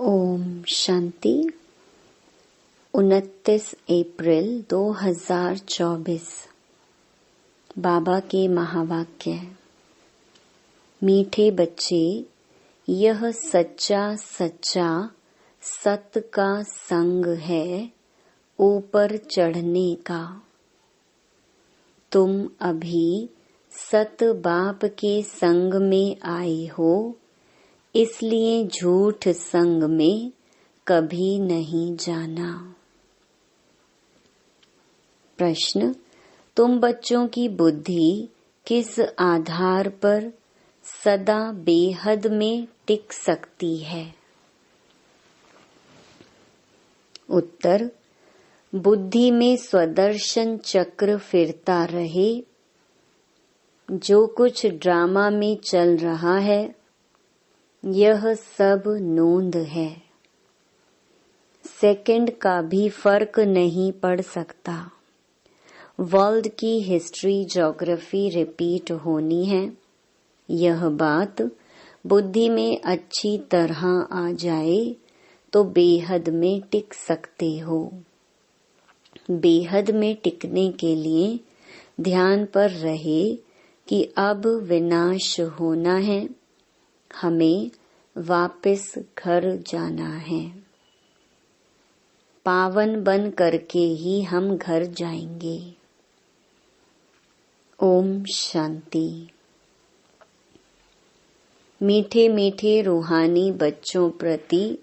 ओम शांति। 29 अप्रैल 2024। बाबा के महावाक्य। मीठे बच्चे, यह सच्चा सच्चा सत का संग है ऊपर चढ़ने का। तुम अभी सत बाप के संग में आए हो, इसलिए झूठ संग में कभी नहीं जाना। प्रश्न: तुम बच्चों की बुद्धि किस आधार पर सदा बेहद में टिक सकती है? उत्तर: बुद्धि में स्वदर्शन चक्र फिरता रहे। जो कुछ ड्रामा में चल रहा है यह सब नोंद है। सेकंड का भी फर्क नहीं पड़ सकता। वर्ल्ड की हिस्ट्री ज्योग्राफी रिपीट होनी है। यह बात बुद्धि में अच्छी तरह आ जाए तो बेहद में टिक सकते हो। बेहद में टिकने के लिए ध्यान पर रहे कि अब विनाश होना है, हमें वापस घर जाना है। पावन बन करके ही हम घर जाएंगे। ओम शांति। मीठे मीठे रूहानी बच्चों प्रति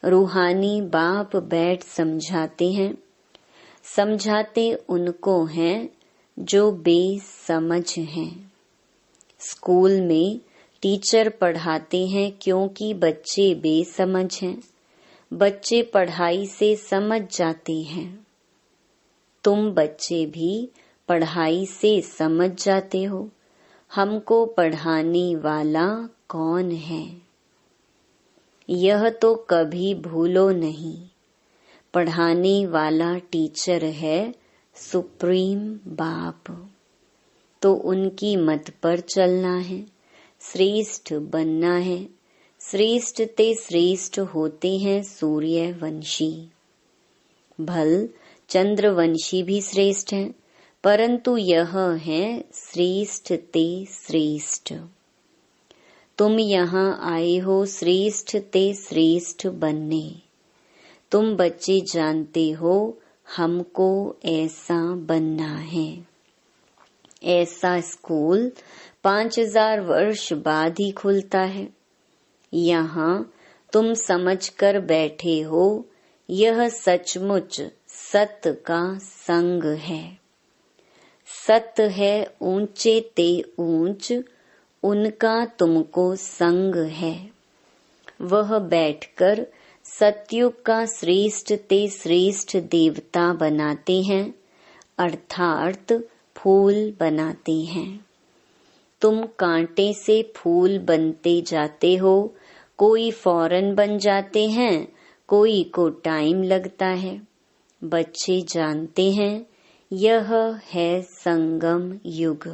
रूहानी बाप बैठ समझाते हैं। समझाते उनको हैं जो बेसमझ हैं। स्कूल में टीचर पढ़ाते हैं क्योंकि बच्चे बेसमझ हैं। बच्चे पढ़ाई से समझ जाते हैं। तुम बच्चे भी पढ़ाई से समझ जाते हो। हमको पढ़ाने वाला कौन है? यह तो कभी भूलो नहीं। पढ़ाने वाला टीचर है सुप्रीम बाप। तो उनकी मत पर चलना है, श्रेष्ठ बनना है। श्रेष्ठ ते श्रेष्ठ होते हैं सूर्यवंशी। भल चंद्रवंशी भी श्रेष्ठ हैं, परंतु यह है श्रेष्ठ ते श्रेष्ठ। तुम यहाँ आए हो श्रेष्ठ ते श्रेष्ठ बनने। तुम बच्चे जानते हो हमको ऐसा बनना है। ऐसा स्कूल 5000 वर्ष बाद ही खुलता है। यहाँ तुम समझकर बैठे हो, यह सचमुच सत का संग है। सत है ऊंचे ते ऊंच, उनका तुमको संग है। वह बैठकर सतयुग का श्रेष्ठ ते श्रेष्ठ देवता बनाते हैं, अर्थात फूल बनाते हैं। तुम कांटे से फूल बनते जाते हो। कोई फौरन बन जाते हैं, कोई को टाइम लगता है। बच्चे जानते हैं यह है संगम युग।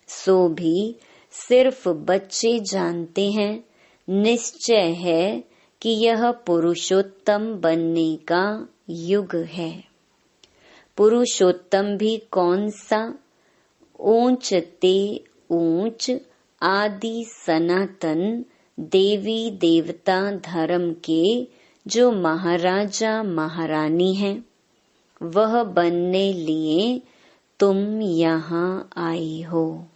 सो भी सिर्फ बच्चे जानते हैं, निश्चय है कि यह पुरुषोत्तम बनने का युग है। पुरुषोत्तम भी कौन सा? ऊंच ते ऊंच आदि सनातन देवी देवता धर्म के जो महाराजा महारानी हैं, वह बनने लिए तुम यहाँ आए हो।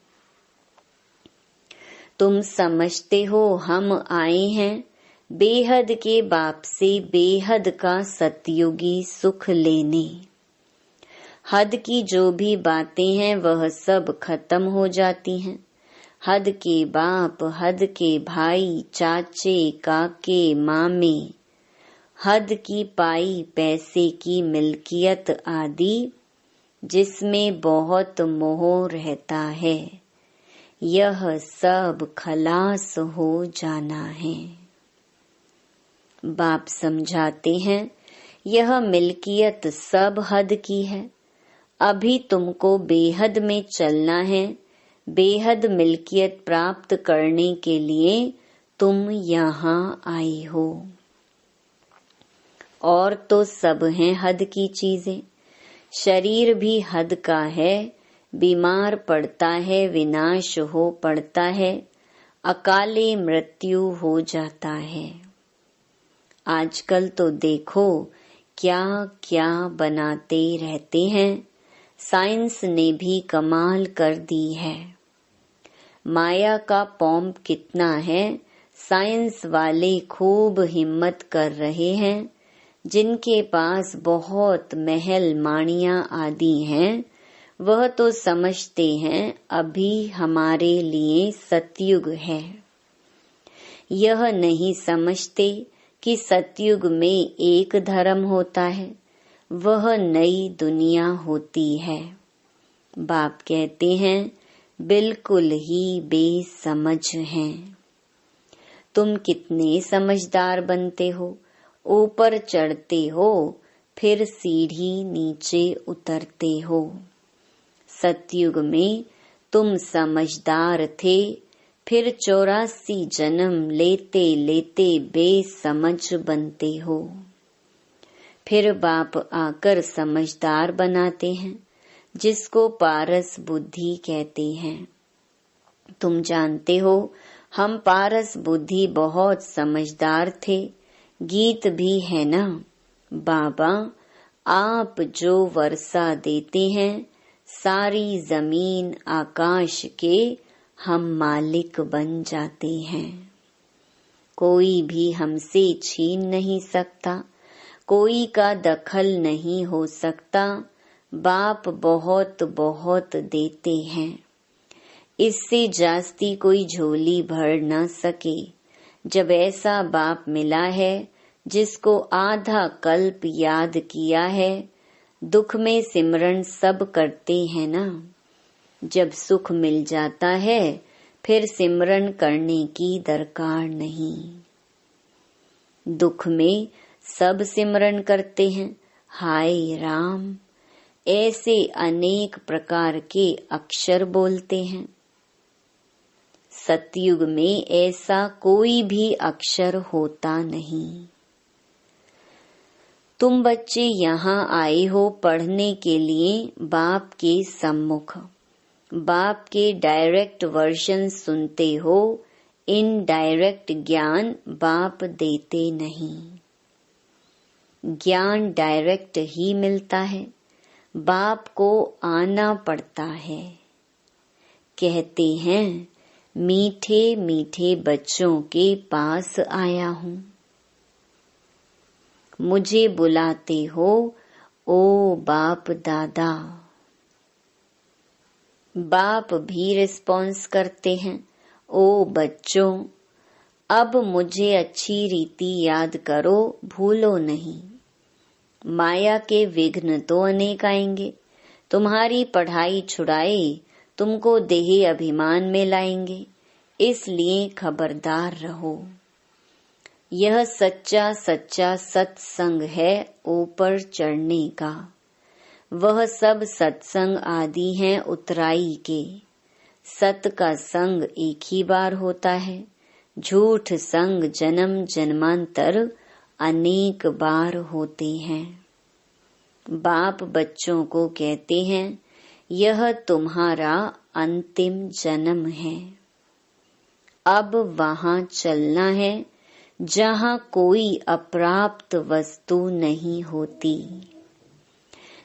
तुम समझते हो हम आए हैं बेहद के बाप से बेहद का सतयुगी सुख लेने। हद की जो भी बातें हैं वह सब खत्म हो जाती हैं। हद के बाप, हद के भाई, चाचे, काके, मामे, हद की पाई पैसे की मिल्कियत आदि, जिसमें बहुत मोह रहता है, यह सब खलास हो जाना है। बाप समझाते हैं यह मिल्कियत सब हद की है। अभी तुमको बेहद में चलना है। बेहद मिल्कियत प्राप्त करने के लिए तुम यहाँ आए हो। और तो सब हैं हद की चीजें। शरीर भी हद का है, बीमार पड़ता है, विनाश हो पड़ता है, अकाले मृत्यु हो जाता है। आजकल तो देखो क्या क्या बनाते रहते हैं। साइंस ने भी कमाल कर दी है। माया का पॉम्प कितना है, साइंस वाले खूब हिम्मत कर रहे हैं। जिनके पास बहुत महल माणियां आदि हैं, वह तो समझते हैं अभी हमारे लिए सतयुग है। यह नहीं समझते कि सतयुग में एक धर्म होता है, वह नई दुनिया होती है। बाप कहते हैं बिल्कुल ही बेसमझ हैं। तुम कितने समझदार बनते हो, ऊपर चढ़ते हो फिर सीढ़ी नीचे उतरते हो। सतयुग में तुम समझदार थे, फिर 84 जन्म लेते लेते बेसमझ बनते हो। फिर बाप आकर समझदार बनाते हैं, जिसको पारस बुद्धि कहते हैं। तुम जानते हो हम पारस बुद्धि बहुत समझदार थे। गीत भी है ना, बाबा आप जो वर्षा देते हैं, सारी जमीन आकाश के हम मालिक बन जाते हैं। कोई भी हमसे छीन नहीं सकता, कोई का दखल नहीं हो सकता। बाप बहुत बहुत देते हैं, इससे जास्ती कोई झोली भर न सके। जब ऐसा बाप मिला है जिसको आधा कल्प याद किया है, दुख में सिमरन सब करते हैं ना। जब सुख मिल जाता है फिर सिमरन करने की दरकार नहीं। दुख में सब सिमरन करते हैं, हाय राम, ऐसे अनेक प्रकार के अक्षर बोलते हैं। सतयुग में ऐसा कोई भी अक्षर होता नहीं। तुम बच्चे यहाँ आए हो पढ़ने के लिए बाप के सम्मुख। बाप के डायरेक्ट वर्जन सुनते हो, इनडायरेक्ट ज्ञान बाप देते नहीं। ज्ञान डायरेक्ट ही मिलता है, बाप को आना पड़ता है। कहते हैं मीठे मीठे बच्चों के पास आया हूँ। मुझे बुलाते हो ओ बाप दादा। बाप भी रिस्पॉन्स करते हैं, ओ बच्चों अब मुझे अच्छी रीति याद करो, भूलो नहीं। माया के विघ्न तो अनेक आएंगे, तुम्हारी पढ़ाई छुड़ाए तुमको देह अभिमान में लाएंगे, इसलिए खबरदार रहो। यह सच्चा सच्चा सत्संग है ऊपर चढ़ने का। वह सब सत्संग आदि हैं उतराई के। सत का संग एक ही बार होता है, झूठ संग जन्म जन्मांतर अनेक बार होते हैं। बाप बच्चों को कहते हैं यह तुम्हारा अंतिम जन्म है। अब वहां चलना है जहां कोई अप्राप्त वस्तु नहीं होती,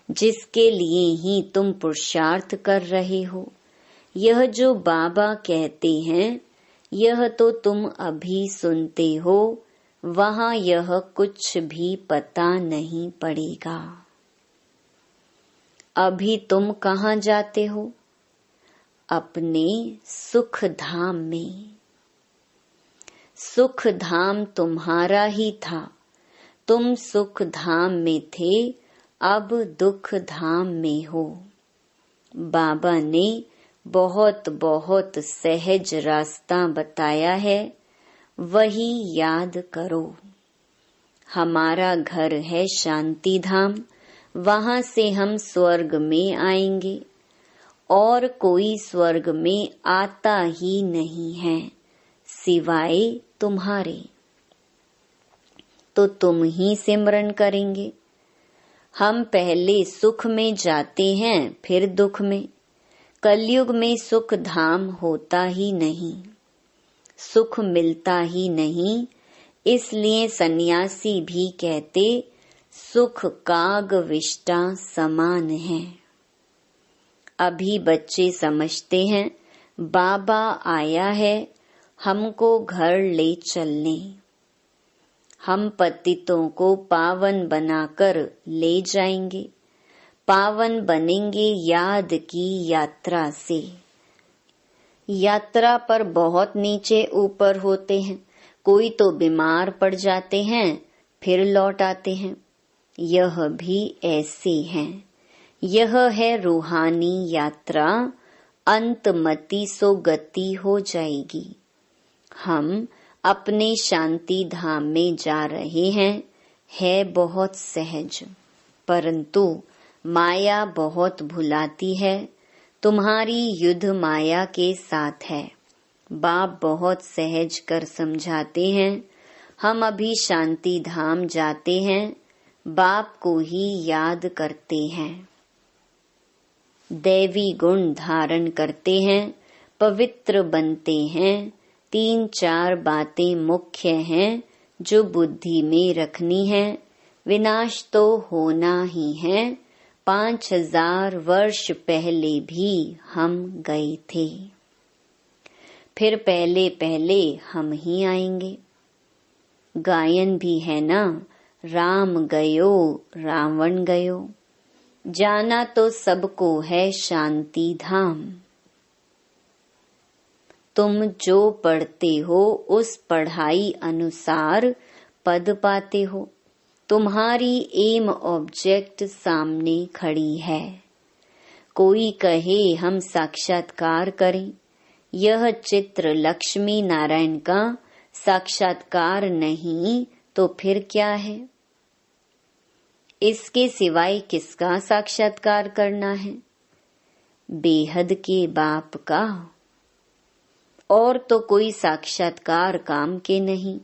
जिसके लिए ही तुम पुरुषार्थ कर रहे हो। यह जो बाबा कहते हैं यह तो तुम अभी सुनते हो, वहां यह कुछ भी पता नहीं पड़ेगा। अभी तुम कहाँ जाते हो? अपने सुख धाम में। सुख धाम तुम्हारा ही था, तुम सुख धाम में थे, अब दुख धाम में हो। बाबा ने बहुत बहुत सहज रास्ता बताया है, वही याद करो। हमारा घर है शांति धाम, वहां से हम स्वर्ग में आएंगे और कोई स्वर्ग में आता ही नहीं है सिवाय तुम्हारे। तो तुम ही सिमरन करेंगे। हम पहले सुख में जाते हैं फिर दुख में। कलयुग में सुख धाम होता ही नहीं, सुख मिलता ही नहीं। इसलिए सन्यासी भी कहते सुख काग विष्टा समान है। अभी बच्चे समझते हैं बाबा आया है हमको घर ले चलने। हम पतितों को पावन बनाकर ले जाएंगे, पावन बनेंगे याद की यात्रा से। यात्रा पर बहुत नीचे ऊपर होते हैं, कोई तो बीमार पड़ जाते हैं फिर लौट आते हैं। यह भी ऐसे हैं। यह है रूहानी यात्रा, अंतमति सो गति हो जाएगी। हम अपने शांति धाम में जा रहे हैं, है बहुत सहज, परंतु माया बहुत भुलाती है। तुम्हारी युद्ध माया के साथ है। बाप बहुत सहज कर समझाते हैं। हम अभी शांति धाम जाते हैं, बाप को ही याद करते हैं। दैवी गुण धारण करते हैं, पवित्र बनते हैं। 3-4 बातें मुख्य हैं जो बुद्धि में रखनी है। विनाश तो होना ही है। 5000 वर्ष पहले भी हम गए थे, फिर पहले पहले हम ही आएंगे। गायन भी है ना, राम गयो रावण गयो। जाना तो सबको है शांति धाम। तुम जो पढ़ते हो उस पढ़ाई अनुसार पद पाते हो। तुम्हारी एम ऑब्जेक्ट सामने खड़ी है। कोई कहे हम साक्षात्कार करें, यह चित्र लक्ष्मी नारायण का साक्षात्कार नहीं तो फिर क्या है? इसके सिवाय किसका साक्षात्कार करना है? बेहद के बाप का। और तो कोई साक्षात्कार काम के नहीं।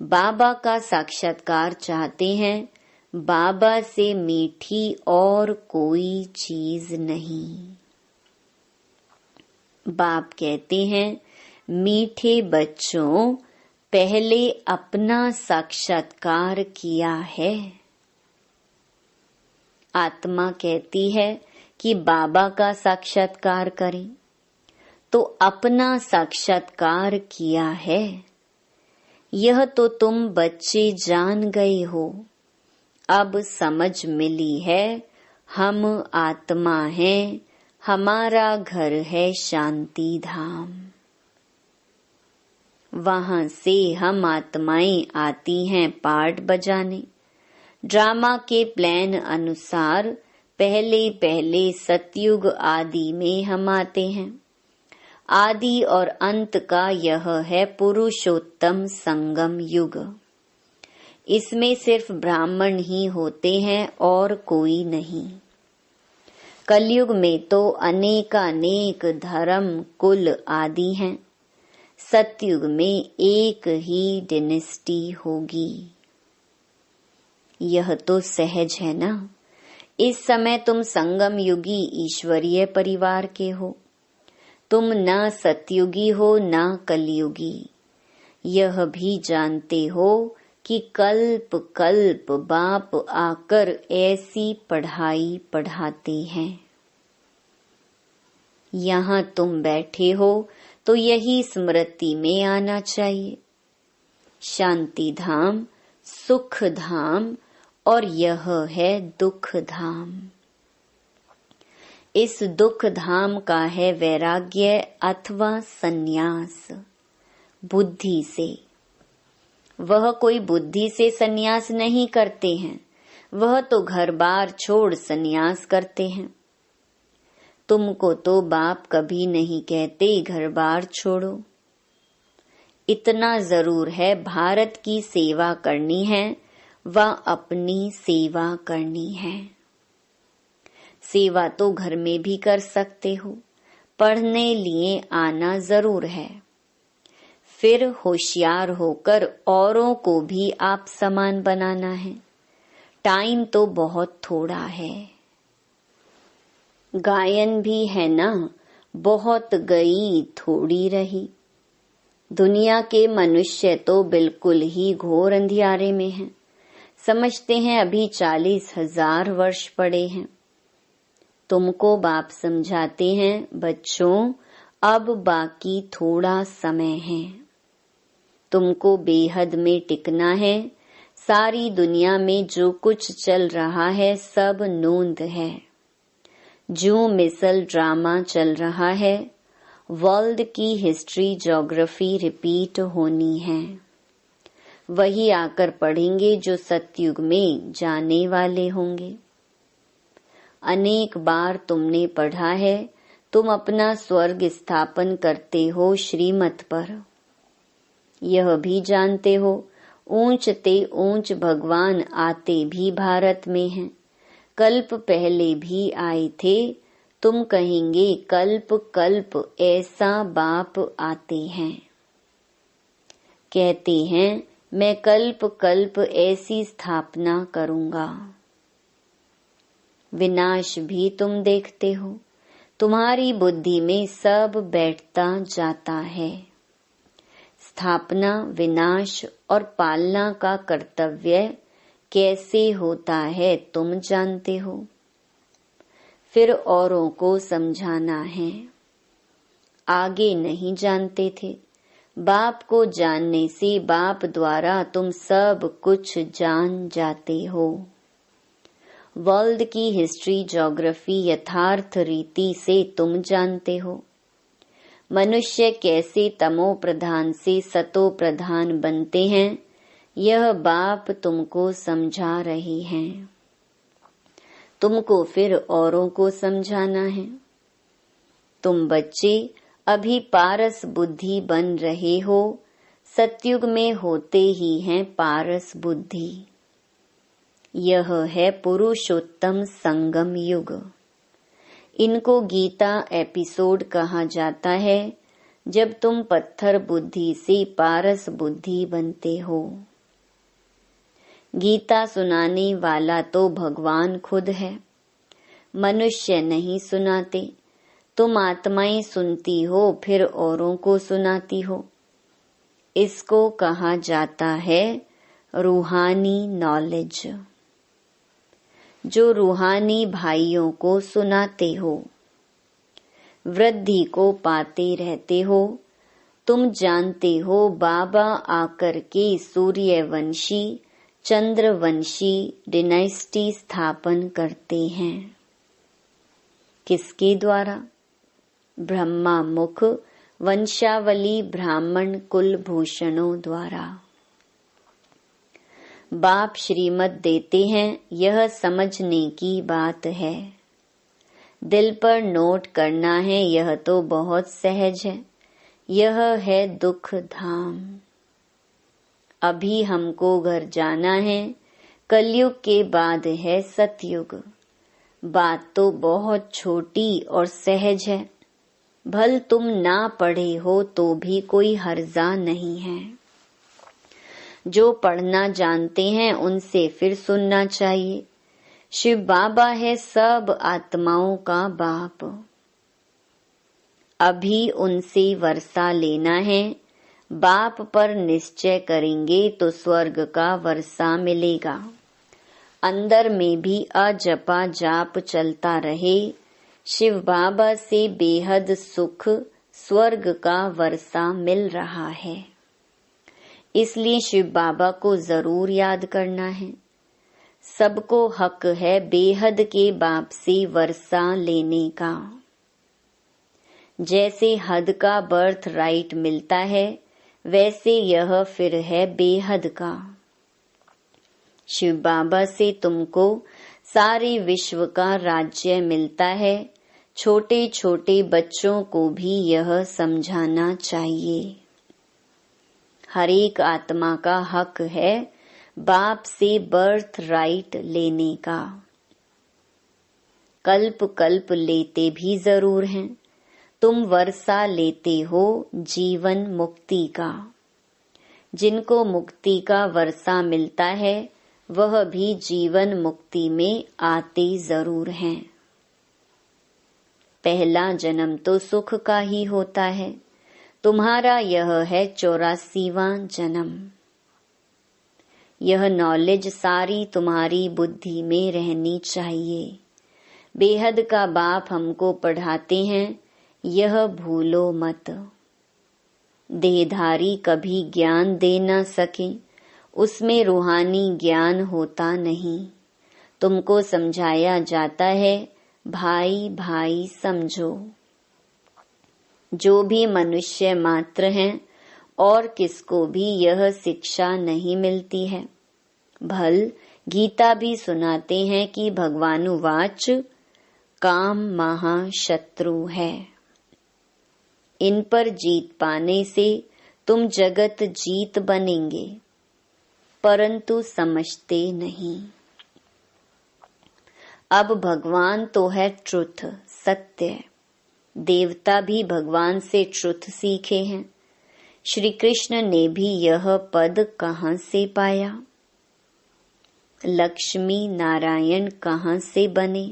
बाबा का साक्षात्कार चाहते हैं, बाबा से मीठी और कोई चीज नहीं। बाप कहते हैं मीठे बच्चों, पहले अपना साक्षात्कार किया है। आत्मा कहती है कि बाबा का साक्षात्कार करें, तो अपना साक्षात्कार किया है। यह तो तुम बच्चे जान गए हो। अब समझ मिली है, हम आत्मा हैं, हमारा घर है शांति धाम। वहां से हम आत्माएं आती हैं पार्ट बजाने। ड्रामा के प्लान अनुसार पहले पहले सतयुग आदि में हम आते हैं। आदि और अंत का यह है पुरुषोत्तम संगम युग। इसमें सिर्फ ब्राह्मण ही होते हैं और कोई नहीं। कलयुग में तो अनेकानेक धर्म कुल आदि हैं। सतयुग में एक ही डिनेस्टी होगी। यह तो सहज है ना। इस समय तुम संगम युगी ईश्वरीय परिवार के हो। तुम न सतयुगी हो न कलयुगी। यह भी जानते हो कि कल्प कल्प बाप आकर ऐसी पढ़ाई पढ़ाते हैं। यहाँ तुम बैठे हो तो यही स्मृति में आना चाहिए। शांति धाम, सुख धाम और यह है दुख धाम। इस दुख धाम का है वैराग्य अथवा सन्यास बुद्धि से। वह कोई बुद्धि से सन्यास नहीं करते हैं, वह तो घर बार छोड़ सन्यास करते हैं। तुमको तो बाप कभी नहीं कहते घर बार छोड़ो। इतना जरूर है, भारत की सेवा करनी है व अपनी सेवा करनी है। सेवा तो घर में भी कर सकते हो, पढ़ने लिए आना जरूर है। फिर होशियार होकर औरों को भी आप समान बनाना है। टाइम तो बहुत थोड़ा है। गायन भी है ना, बहुत गई थोड़ी रही। दुनिया के मनुष्य तो बिल्कुल ही घोर अंधियारे में हैं। समझते हैं अभी 40,000 वर्ष पड़े हैं। तुमको बाप समझाते हैं, बच्चों अब बाकी थोड़ा समय है। तुमको बेहद में टिकना है। सारी दुनिया में जो कुछ चल रहा है सब नोंद है। जो मिसल ड्रामा चल रहा है, वर्ल्ड की हिस्ट्री ज्योग्राफी रिपीट होनी है। वही आकर पढ़ेंगे जो सतयुग में जाने वाले होंगे। अनेक बार तुमने पढ़ा है, तुम अपना स्वर्ग स्थापन करते हो श्रीमत पर। यह भी जानते हो, ऊंच ते ऊंच भगवान आते भी भारत में हैं। कल्प पहले भी आए थे। तुम कहेंगे कल्प कल्प ऐसा बाप आते हैं। कहते हैं मैं कल्प कल्प ऐसी स्थापना करूंगा। विनाश भी तुम देखते हो। तुम्हारी बुद्धि में सब बैठता जाता है। स्थापना, विनाश और पालना का कर्तव्य कैसे होता है तुम जानते हो। फिर औरों को समझाना है। आगे नहीं जानते थे। बाप को जानने से बाप द्वारा तुम सब कुछ जान जाते हो। वर्ल्ड की हिस्ट्री ज्योग्राफी यथार्थ रीति से तुम जानते हो। मनुष्य कैसे तमो प्रधान से सतो प्रधान बनते हैं, यह बाप तुमको समझा रहे हैं। तुमको फिर औरों को समझाना है। तुम बच्चे अभी पारस बुद्धि बन रहे हो। सतयुग में होते ही हैं पारस बुद्धि। यह है पुरुषोत्तम संगम युग। इनको गीता एपिसोड कहा जाता है, जब तुम पत्थर बुद्धि से पारस बुद्धि बनते हो। गीता सुनाने वाला तो भगवान खुद है। मनुष्य नहीं सुनाते। तुम आत्माएं सुनती हो, फिर औरों को सुनाती हो। इसको कहा जाता है रूहानी नॉलेज। जो रूहानी भाइयों को सुनाते हो, वृद्धि को पाते रहते हो। तुम जानते हो बाबा आकर के सूर्यवंशी, चंद्रवंशी डिनाइस्टी स्थापन करते हैं। किसके द्वारा? ब्रह्मा मुख वंशावली ब्राह्मण कुलभूषणों द्वारा। बाप श्रीमत देते हैं, यह समझने की बात है। दिल पर नोट करना है, यह तो बहुत सहज है। यह है दुख धाम। अभी हमको घर जाना है। कलयुग के बाद है सतयुग। बात तो बहुत छोटी और सहज है। भल तुम ना पढ़े हो तो भी कोई हर्जा नहीं है। जो पढ़ना जानते हैं उनसे फिर सुनना चाहिए। शिव बाबा है सब आत्माओं का बाप। अभी उनसे वर्षा लेना है। बाप पर निश्चय करेंगे तो स्वर्ग का वर्षा मिलेगा। अंदर में भी अजपा जाप चलता रहे। शिव बाबा से बेहद सुख स्वर्ग का वर्षा मिल रहा है। इसलिए शिव बाबा को जरूर याद करना है। सबको हक है बेहद के बाप से वर्षा लेने का। जैसे हद का बर्थ राइट मिलता है, वैसे यह फिर है बेहद का। शिव बाबा से तुमको सारे विश्व का राज्य मिलता है। छोटे छोटे बच्चों को भी यह समझाना चाहिए। हर एक आत्मा का हक है बाप से बर्थ राइट लेने का। कल्प कल्प लेते भी जरूर हैं, तुम वर्षा लेते हो जीवन मुक्ति का। जिनको मुक्ति का वर्षा मिलता है वह भी जीवन मुक्ति में आते जरूर हैं। पहला जन्म तो सुख का ही होता है। तुम्हारा यह है 84वां जन्म। यह नॉलेज सारी तुम्हारी बुद्धि में रहनी चाहिए। बेहद का बाप हमको पढ़ाते हैं, यह भूलो मत। देहधारी कभी ज्ञान दे न सके, उसमें रूहानी ज्ञान होता नहीं। तुमको समझाया जाता है भाई भाई समझो। जो भी मनुष्य मात्र हैं और किसको भी यह शिक्षा नहीं मिलती है। भल गीता भी सुनाते हैं कि भगवानुवाच काम महाशत्रु है। इन पर जीत पाने से तुम जगत जीत बनेंगे, परंतु समझते नहीं। अब भगवान तो है ट्रुथ, सत्य। देवता भी भगवान से ट्रुथ सीखे हैं। श्री कृष्ण ने भी यह पद कहाँ से पाया? लक्ष्मी नारायण कहाँ से बने?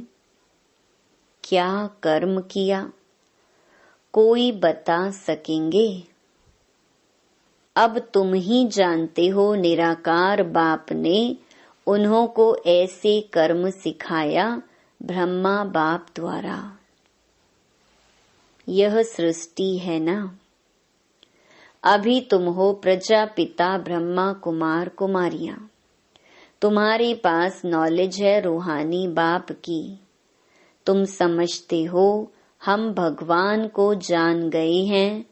क्या कर्म किया? कोई बता सकेंगे? अब तुम ही जानते हो, निराकार बाप ने उन्हों को ऐसे कर्म सिखाया ब्रह्मा बाप द्वारा। यह सृष्टि है ना। अभी तुम हो प्रजापिता ब्रह्मा कुमार कुमारियां। तुम्हारे पास नॉलेज है रूहानी बाप की। तुम समझते हो हम भगवान को जान गए हैं।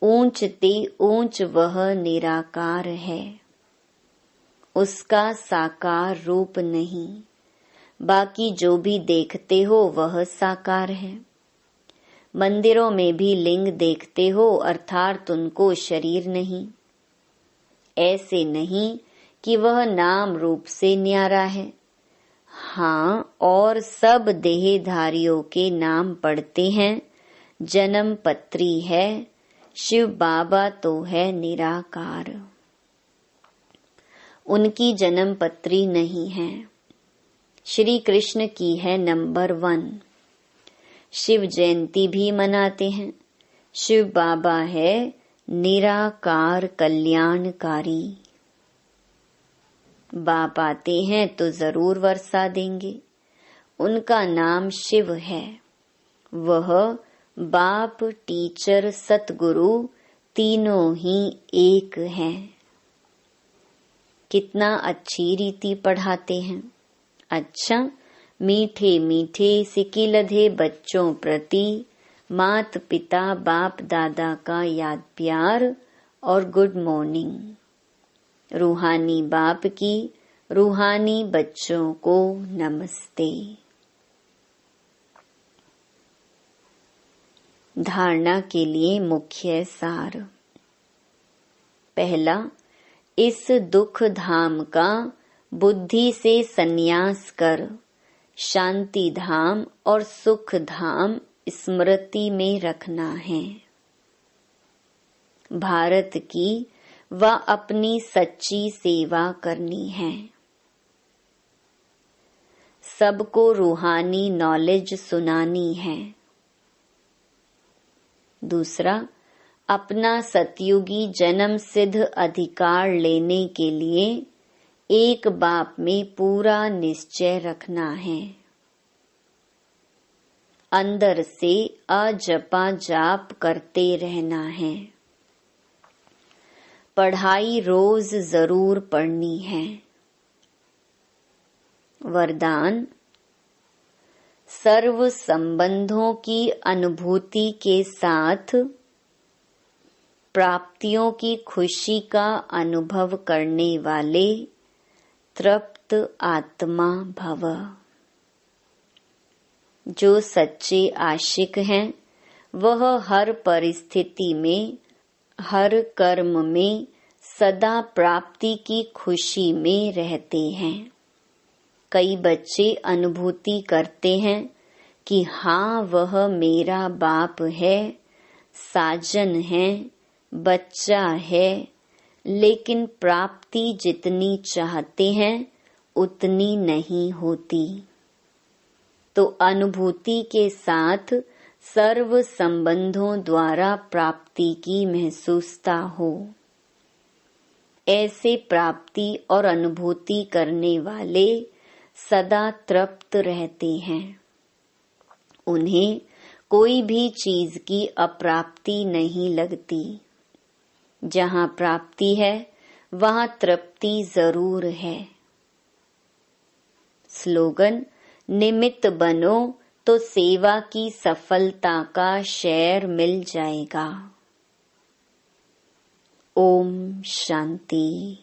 ऊंच ते ऊंच वह निराकार है, उसका साकार रूप नहीं। बाकी जो भी देखते हो वह साकार है। मंदिरों में भी लिंग देखते हो, अर्थात उनको शरीर नहीं। ऐसे नहीं कि वह नाम रूप से न्यारा है। हाँ, और सब देहधारियों के नाम पढ़ते हैं। जन्म पत्री है, शिव बाबा तो है निराकार। उनकी जन्म पत्री नहीं है, श्री कृष्ण की है नंबर 1। शिव जयंती भी मनाते हैं। शिव बाबा है निराकार कल्याणकारी। बाप आते हैं तो जरूर वर्षा देंगे। उनका नाम शिव है। वह बाप, टीचर, सतगुरु तीनों ही एक हैं। कितना अच्छी रीति पढ़ाते हैं। अच्छा, मीठे मीठे सिकिलधे बच्चों प्रति मात पिता बाप दादा का याद प्यार और गुड मॉर्निंग। रूहानी बाप की रूहानी बच्चों को नमस्ते। धारणा के लिए मुख्य सार। पहला, इस दुख धाम का बुद्धि से संन्यास कर शांति धाम और सुख धाम स्मृति में रखना है। भारत की व अपनी सच्ची सेवा करनी है। सबको रूहानी नॉलेज सुनानी है। दूसरा, अपना सतयुगी जन्म सिद्ध अधिकार लेने के लिए एक बाप में पूरा निश्चय रखना है। अंदर से अजपा जाप करते रहना है। पढ़ाई रोज जरूर पढ़नी है। वरदान, सर्व संबंधों की अनुभूति के साथ प्राप्तियों की खुशी का अनुभव करने वाले तृप्त आत्मा भव। जो सच्चे आशिक हैं वह हर परिस्थिति में, हर कर्म में सदा प्राप्ति की खुशी में रहते हैं। कई बच्चे अनुभूति करते हैं कि हाँ, वह मेरा बाप है, साजन हैं, बच्चा है, लेकिन प्राप्ति जितनी चाहते हैं उतनी नहीं होती। तो अनुभूति के साथ सर्व संबंधों द्वारा प्राप्ति की महसूसता हो। ऐसे प्राप्ति और अनुभूति करने वाले सदा तृप्त रहते हैं। उन्हें कोई भी चीज की अप्राप्ति नहीं लगती। जहाँ प्राप्ति है वहाँ तृप्ति जरूर है। स्लोगन: निमित्त बनो तो सेवा की सफलता का शेयर मिल जाएगा। ओम शांति।